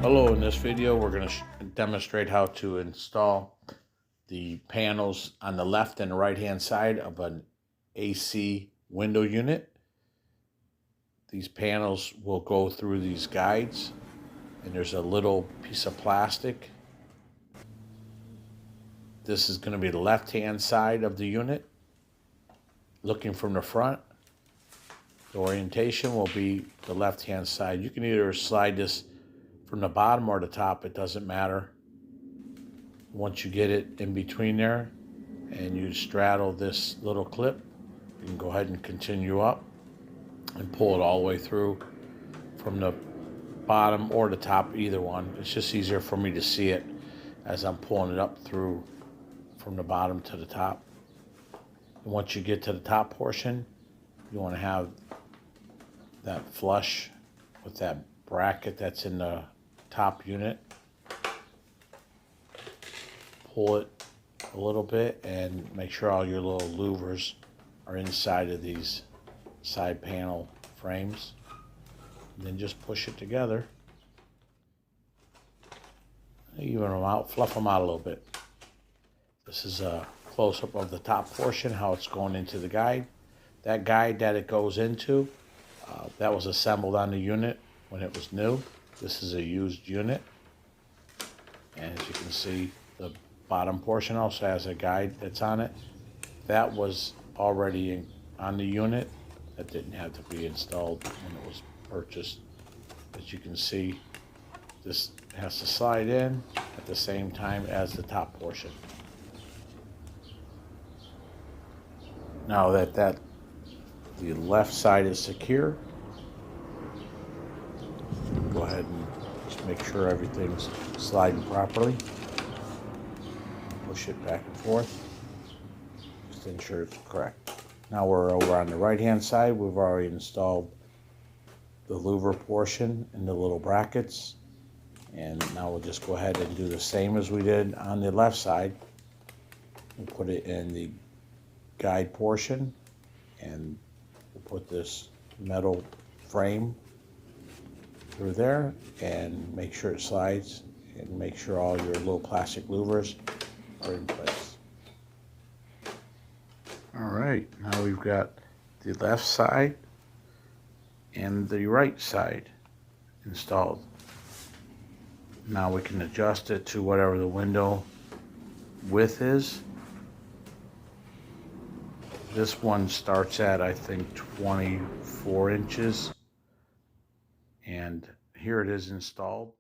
Hello, in this video we're going to demonstrate how to install the panels on the left and right hand side of an AC window unit. These panels will go through these guides, and there's a little piece of plastic. This is going to be the left hand side of the unit. Looking from the front, the orientation will be the left hand side. You can either slide this from the bottom or the top, it doesn't matter. Once you get it in between there and you straddle this little clip, you can go ahead and continue up and pull it all the way through from the bottom or the top, either one. It's just easier for me to see it as I'm pulling it up through from the bottom to the top. And once you get to the top portion, you want to have that flush with that bracket that's in the top unit. Pull it a little bit and make sure all your little louvers are inside of these side panel frames. And then just push it together. Even them out, fluff them out a little bit. This is a close-up of the top portion, how it's going into the guide. That guide that it goes into, that was assembled on the unit when it was new. This is a used unit, and as you can see, the bottom portion also has a guide that's on it. That was already on the unit. That didn't have to be installed when it was purchased. As you can see, this has to slide in at the same time as the top portion. Now that the left side is secure, go ahead and just make sure everything's sliding properly. Push it back and forth, just to ensure it's correct. Now we're over on the right hand side. We've already installed the louver portion and the little brackets, and now we'll just go ahead and do the same as we did on the left side. We'll put it in the guide portion, and we'll put this metal frame through there and make sure it slides, and make sure all your little plastic louvers are in place. All right, now we've got the left side and the right side installed. Now we can adjust it to whatever the window width is. This one starts at, I think, 24 inches. And here it is installed.